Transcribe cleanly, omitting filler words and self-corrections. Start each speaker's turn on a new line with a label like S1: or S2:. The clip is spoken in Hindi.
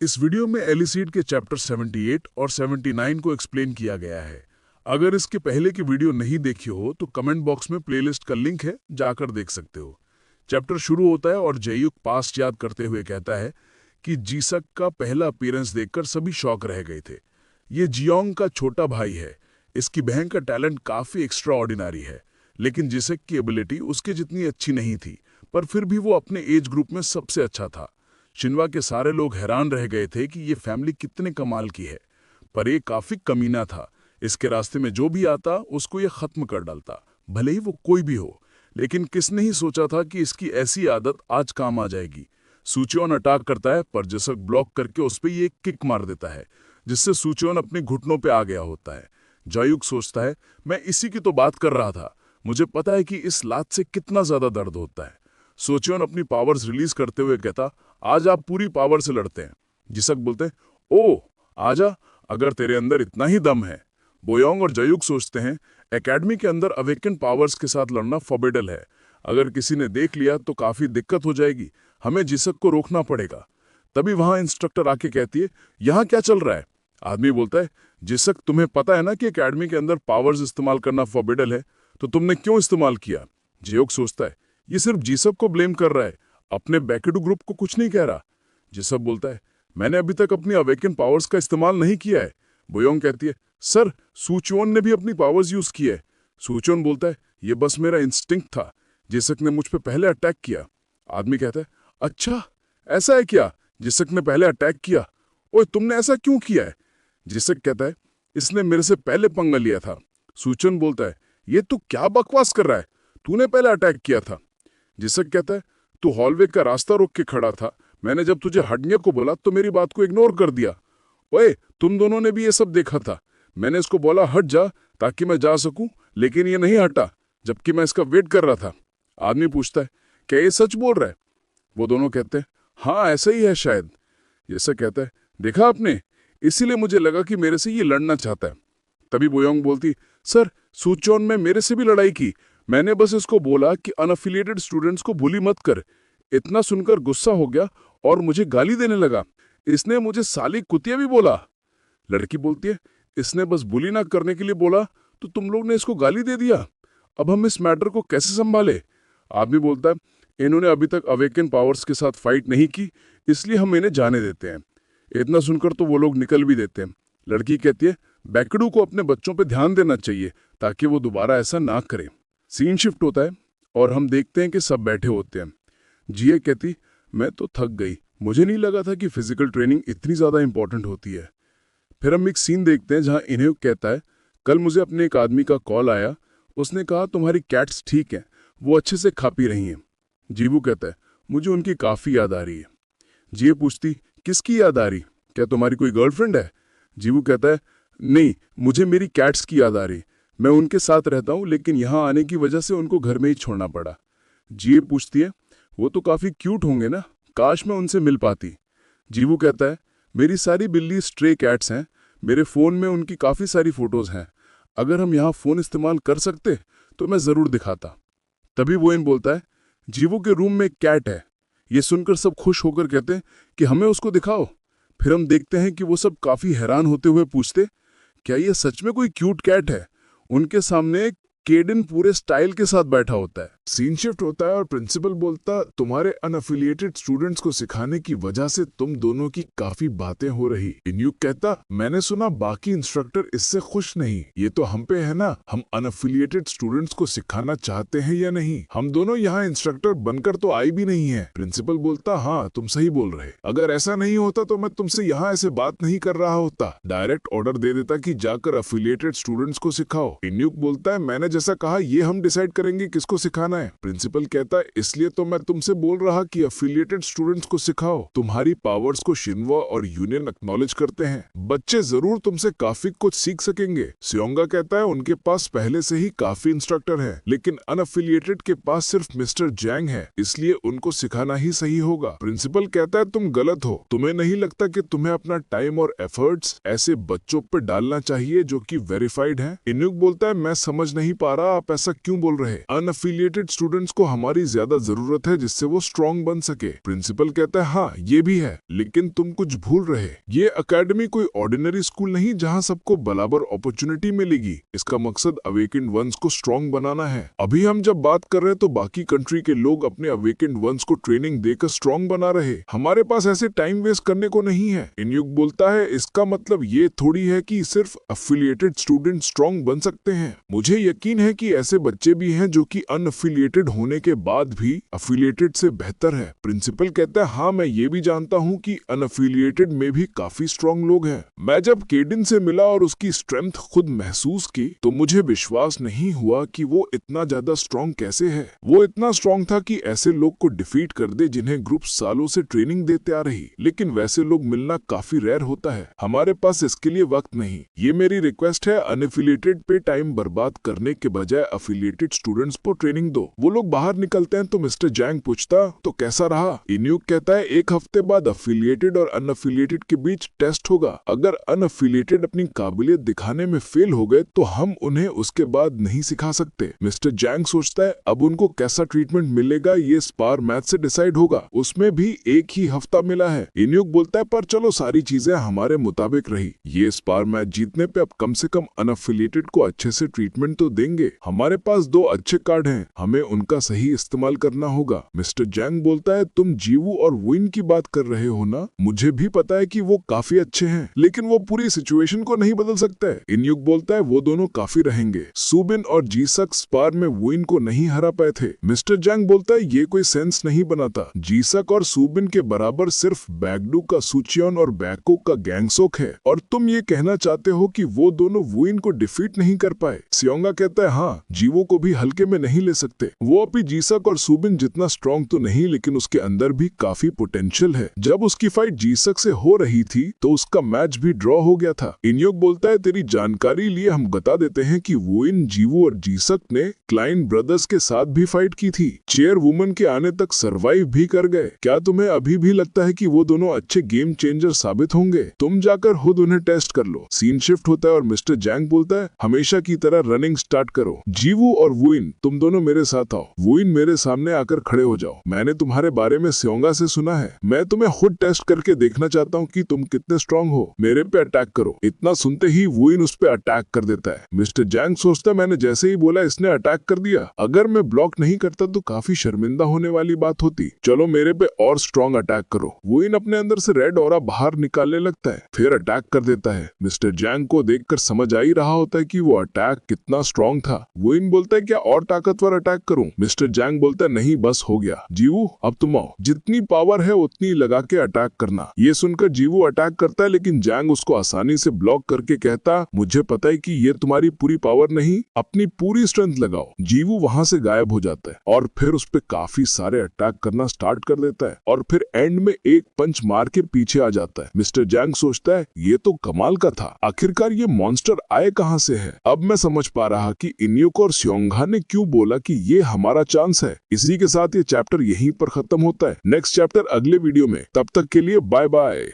S1: इस वीडियो में एलिसीड के चैप्टर 78 और 79 को एक्सप्लेन किया गया है। अगर इसके पहले की वीडियो नहीं देखी हो तो कमेंट बॉक्स में प्लेलिस्ट का लिंक है, जाकर देख सकते हो। चैप्टर शुरू होता है और जयुक पास्ट याद करते हुए कहता है कि जीसक का पहला अपीयरेंस देखकर सभी शॉक रह गए थे। ये जियोंग का छोटा भाई है। इसकी बहन का टैलेंट काफी एक्स्ट्रा ऑर्डिनरी है, लेकिन जिसक की एबिलिटी उसके जितनी अच्छी नहीं थी, पर फिर भी वो अपने एज ग्रुप में सबसे अच्छा था। शिनवा के सारे लोग हैरान रह गए थे कि ये फैमिली कितने कमाल की है, पर ये काफी कमीना था। इसके रास्ते में जो भी आता उसको ये खत्म कर डालता, भले ही वो कोई भी हो। लेकिन किसने ही सोचा था कि इसकी ऐसी आदत आज काम आ जाएगी। सूचोन अटैक करता है, पर जिसक ब्लॉक करके उस पर ये किक मार देता है, जिससे सूचोन अपने घुटनों पे आ गया होता है। जायुक सोचता है, मैं इसी की तो बात कर रहा था, मुझे पता है कि इस लात से कितना ज्यादा दर्द होता है। सोचियोन अपनी पावर्स रिलीज करते हुए कहता, आज आप पूरी पावर से लड़ते हैं। जिसक बोलते, ओ आजा, अगर तेरे अंदर इतना ही दम है। बोयोंग और जयुक सोचते हैं, एकेडमी के अंदर अवेकन पावर्स के साथ लड़ना फॉरबिडन है। अगर किसी ने देख लिया तो काफी दिक्कत हो जाएगी, हमें जिसक को रोकना पड़ेगा। तभी वहां इंस्ट्रक्टर आके कहती है, यहाँ क्या चल रहा है? आदमी बोलता है, जिसक तुम्हें पता है ना कि एकेडमी के अंदर पावर्स इस्तेमाल करना फॉरबिडन है, तो तुमने क्यों इस्तेमाल किया? जयुक सोचता है, ये सिर्फ जीसक को ब्लेम कर रहा है, अपने बैकेडू ग्रुप को कुछ नहीं कह रहा। जिसक बोलता है, मैंने अभी तक अपनी अवेकन पावर्स का इस्तेमाल नहीं किया है। बोयोंग कहती है, सर सूचोन ने भी अपनी पावर्स यूज की है। सूचोन बोलता है, ये बस मेरा इंस्टिंक्ट था, जिसक ने मुझ पे पहले अटैक किया। आदमी कहता है, अच्छा ऐसा है क्या? जिसक ने पहले अटैक किया? ओए तुमने ऐसा क्यों किया है? जिसक कहता है, इसने मेरे से पहले पंगा लिया था। सूचोन बोलता है, ये तू क्या बकवास कर रहा है, तूने पहले अटैक किया था। जिसक कहता है, तू हॉलवे का रास्ता रोक के खड़ा था, मैंने जब तुझे हटने को बोला तो मेरी बात को इग्नोर कर दिया। ओए तुम दोनों ने भी ये सब देखा था, मैंने इसको बोला हट जा ताकि मैं जा सकूं, लेकिन ये नहीं हटा, जबकि मैं इसका वेट कर रहा था। आदमी पूछता है, क्या ये सच बोल रहा है? वो दोनों कहते हैं, हाँ ऐसा ही है शायद। जिसक कहता है, देखा आपने, इसीलिए मुझे लगा कि मेरे से ये लड़ना चाहता है। तभी बोयोंग बोलती, सर सूचोन में मेरे से भी लड़ाई की, मैंने बस इसको बोला कि अनअफिलिएटेड स्टूडेंट्स को बुली मत कर। इतना सुनकर गुस्सा हो गया और मुझे गाली देने लगा। इसने मुझे साली कुतिया भी बोला। लड़की बोलती है, इसने बस बुली ना करने के लिए बोला तो तुम लोग ने इसको गाली दे दिया। अब हम इस मैटर को कैसे संभाले? आदमी बोलता है, इन्होंने अभी तक अवेकन पावर्स के साथ फाइट नहीं की, इसलिए हम इन्हें जाने देते हैं। इतना सुनकर तो वो लोग निकल भी देते हैं। लड़की कहती है, बैकडू को अपने बच्चों पे ध्यान देना चाहिए ताकि वो दोबारा ऐसा ना करें। सीन शिफ्ट होता है और हम देखते हैं कि सब बैठे होते हैं। जिए कहती, मैं तो थक गई, मुझे नहीं लगा था कि फिजिकल ट्रेनिंग इतनी ज्यादा इंपॉर्टेंट होती है। फिर हम एक सीन देखते हैं जहां इन्हें कहता है, कल मुझे अपने एक आदमी का कॉल आया, उसने कहा तुम्हारी कैट्स ठीक हैं, वो अच्छे से खा पी रही हैं। जीवू कहता है, मुझे उनकी काफी याद आ रही है। जिए पूछती, किसकी याद आ रही? क्या तुम्हारी कोई गर्लफ्रेंड है? जीवू कहता है, नहीं, मुझे मेरी कैट्स की याद आ रही, मैं उनके साथ रहता हूं, लेकिन यहाँ आने की वजह से उनको घर में ही छोड़ना पड़ा। जिए पूछती है, वो तो काफी क्यूट होंगे ना, काश मैं उनसे मिल पाती। जीवू कहता है, मेरी सारी बिल्ली स्ट्रे कैट्स हैं, मेरे फोन में उनकी काफी सारी फोटोज हैं, अगर हम यहाँ फोन इस्तेमाल कर सकते तो मैं जरूर दिखाता। तभी वोइन बोलता है, जीवू के रूम में एक कैट है। ये सुनकर सब खुश होकर कहते हैं कि हमें उसको दिखाओ। फिर हम देखते हैं कि वो सब काफी हैरान होते हुए पूछते, क्या ये सच में कोई क्यूट कैट है? उनके सामने केडन पूरे स्टाइल के साथ बैठा होता है। सीन शिफ्ट होता है और प्रिंसिपल बोलता, तुम्हारे अनअफिलिएटेड स्टूडेंट्स को सिखाने की वजह से तुम दोनों की काफी बातें हो रही। इन्यूक कहता, मैंने सुना बाकी इंस्ट्रक्टर इससे खुश नहीं, ये तो हम पे है ना, हम अनअफिलिएटेड स्टूडेंट्स को सिखाना चाहते हैं या नहीं? हम दोनों यहाँ इंस्ट्रक्टर बनकर तो आई भी नहीं है। प्रिंसिपल बोलता, हाँ तुम सही बोल रहे, अगर ऐसा नहीं होता तो मैं तुमसे यहाँ ऐसे बात नहीं कर रहा होता, डायरेक्ट ऑर्डर दे देता कि जाकर अफिलिएटेड स्टूडेंट्स को सिखाओ। इन्यूक बोलता है, मैंने जैसा कहा ये हम डिसाइड करेंगे किसको सिखाना है। प्रिंसिपल कहता है, इसलिए तो मैं तुमसे बोल रहा कि अफिलिएटेड स्टूडेंट्स को सिखाओ, तुम्हारी पावर्स को शिनवा और यूनियन एक्नॉलेज करते हैं, बच्चे जरूर तुमसे काफी कुछ सीख सकेंगे। सियोंगा कहता है, उनके पास पहले से ही काफी इंस्ट्रक्टर हैं, लेकिन अनअफिलिएटेड के पास सिर्फ मिस्टर जैंग है, इसलिए उनको सिखाना ही सही होगा। प्रिंसिपल कहता है, तुम गलत हो, तुम्हें नहीं लगता कि तुम्हें अपना टाइम और एफर्ट्स ऐसे बच्चों पर डालना चाहिए जो कि वेरीफाइड हैं? इन्यूक बोलता है, मैं समझ नहीं पा रहा आप ऐसा क्यों बोल रहे। अनएफिलिएटेड स्टूडेंट्स को हमारी ज्यादा जरूरत है जिससे वो स्ट्रॉन्ग बन सके। प्रिंसिपल कहता है हाँ ये भी है, लेकिन तुम कुछ भूल रहे। ये एकेडमी कोई ऑर्डिनरी स्कूल नहीं जहाँ सबको बराबर अपॉर्चुनिटी मिलेगी। इसका मकसद अवेकेंड वंस को स्ट्रॉन्ग बनाना है। अभी हम जब बात कर रहे हैं तो बाकी कंट्री के लोग अपने अवेकेंड वंस को ट्रेनिंग देकर स्ट्रॉन्ग बना रहे। हमारे पास ऐसे टाइम वेस्ट करने को नहीं है। इन्युक बोलता है इसका मतलब ये थोड़ी है कि सिर्फ अफिलिएटेड स्टूडेंट स्ट्रॉन्ग बन सकते हैं। मुझे यकीन है कि ऐसे बच्चे भी हैं जो कि अनअफिलिएटेड होने के बाद भी अफिलिएटेड से बेहतर है। प्रिंसिपल कहता है हाँ मैं ये भी जानता हूँ कि अनअफिलिएटेड में भी काफी स्ट्रॉन्ग लोग हैं। मैं जब केडिन से मिला और उसकी स्ट्रेंथ खुद महसूस की तो मुझे विश्वास नहीं हुआ कि वो इतना ज्यादा स्ट्रॉन्ग कैसे है। वो इतना स्ट्रॉन्ग था कि ऐसे लोग को डिफीट कर दे जिन्हें ग्रुप सालों से ट्रेनिंग देते आ रही। लेकिन वैसे लोग मिलना काफी रेयर होता है। हमारे पास इसके लिए वक्त नहीं। ये मेरी रिक्वेस्ट है, अनएफिलिएटेड पे टाइम बर्बाद करने के बजाय अफिलिएटेड स्टूडेंट्स को ट्रेनिंग दो। वो लोग बाहर निकलते हैं तो मिस्टर जैंग पूछता तो कैसा रहा। इन्युक कहता है 1 हफ्ते बाद अफिलिएटेड और अनएफिलिएटेड के बीच टेस्ट होगा। अगर अनएफिलिएटेड अपनी काबिलियत दिखाने में फेल हो गए तो हम उन्हें उसके बाद नहीं सिखा सकते। मिस्टर जैंग सोचता है अब उनको कैसा ट्रीटमेंट मिलेगा ये स्पार मैच से डिसाइड होगा। उसमें भी 1 ही हफ्ता मिला है। इन्युक बोलता है पर चलो सारी चीजें हमारे मुताबिक रही। ये स्पार मैच जीतने पे अब कम से कम अनएफिलिएटेड को अच्छे से ट्रीटमेंट तो देंगे। हमारे पास 2 अच्छे कार्ड हैं, हमें उनका सही इस्तेमाल करना होगा। मिस्टर जैंग बोलता है तुम जीवू और वुइन की बात कर रहे हो ना। मुझे भी पता है कि वो काफी अच्छे हैं, लेकिन वो पूरी सिचुएशन को नहीं बदल सकते। इन्युक बोलता है वो दोनों काफी रहेंगे। सुबिन और जीसक स्पार में वुइन को नहीं हरा पाए थे। मिस्टर जैंग बोलता है ये कोई सेंस नहीं बनाता। जीसक और सुबिन के बराबर सिर्फ बैगडू का सुचियन और बैको का गैंगसोक है, और तुम ये कहना चाहते हो कि वो दोनों वुइन को डिफीट नहीं कर पाए। सियोंगा कहता है हाँ, जीवो को भी हल्के में नहीं ले सकते। वो अभी जीसक और सुबिन जितना स्ट्रॉन्ग तो नहीं, लेकिन उसके अंदर भी काफी पोटेंशियल है। जब उसकी फाइट जीसक से हो रही थी तो उसका मैच भी ड्रॉ हो गया था। इन्युक बोलता है तेरी जानकारी लिए हम बता देते हैं कि वुइन, जीवो और जीसक ने क्लाइन ब्रदर्स के साथ भी फाइट की थी। चेयर वुमन के आने तक सरवाइव भी कर गए। क्या तुम्हें अभी भी लगता है कि वो दोनों अच्छे गेम चेंजर साबित होंगे? तुम जाकर खुद उन्हें टेस्ट कर लो। सीन शिफ्ट होता है और मिस्टर जैंग बोलता है हमेशा की तरह रनिंग स्टार्ट करो। जीवू और वुइन तुम दोनों मेरे साथ आओ। वुइन मेरे सामने आकर खड़े हो जाओ। मैंने तुम्हारे बारे में सियोंगा से सुना है। मैं तुम्हें खुद टेस्ट करके देखना चाहता हूँ कि तुम कितने स्ट्रॉन्ग हो। मेरे पे अटैक करो। इतना सुनते ही वुइन उस पे अटैक कर देता है। मिस्टर जैंग सोचता है मैंने जैसे ही बोला इसने अटैक कर दिया। अगर मैं ब्लॉक नहीं करता तो काफी शर्मिंदा होने वाली बात होती। चलो मेरे पे और स्ट्रॉन्ग अटैक करो। वुइन अपने अंदर से रेड ऑरा बाहर निकालने लगता है, फिर अटैक कर देता है। मिस्टर जैंग को देखकर समझ आ ही रहा होता है कि वो अटैक कितना स्ट्रॉन्ग था। वुइन बोलता है क्या और ताकतवर अटैक करूं? मिस्टर जैंग बोलता है नहीं बस हो गया। जीवू अब तुम आओ, जितनी पावर है उतनी लगा के अटैक करना। ये सुनकर जीवू अटैक करता है, लेकिन जैंग उसको आसानी से ब्लॉक करके कहता मुझे पता है कि ये तुम्हारी पूरी पावर नहीं, अपनी पूरी स्ट्रेंथ लगाओ। जीवू वहां से गायब हो जाता है और फिर उस पे काफी सारे अटैक करना स्टार्ट कर देता है और फिर एंड में एक पंच मार के पीछे आ जाता है। मिस्टर जैंग सोचता है ये तो कमाल का था, आखिरकार ये मॉन्स्टर आए कहां से है। अब मैं समझ पा रहा कि इन्युक और सियोंगा ने क्यों बोला कि ये हमारा चांस है। इसी के साथ ये चैप्टर यहीं पर खत्म होता है। नेक्स्ट चैप्टर अगले वीडियो में। तब तक के लिए बाय बाय।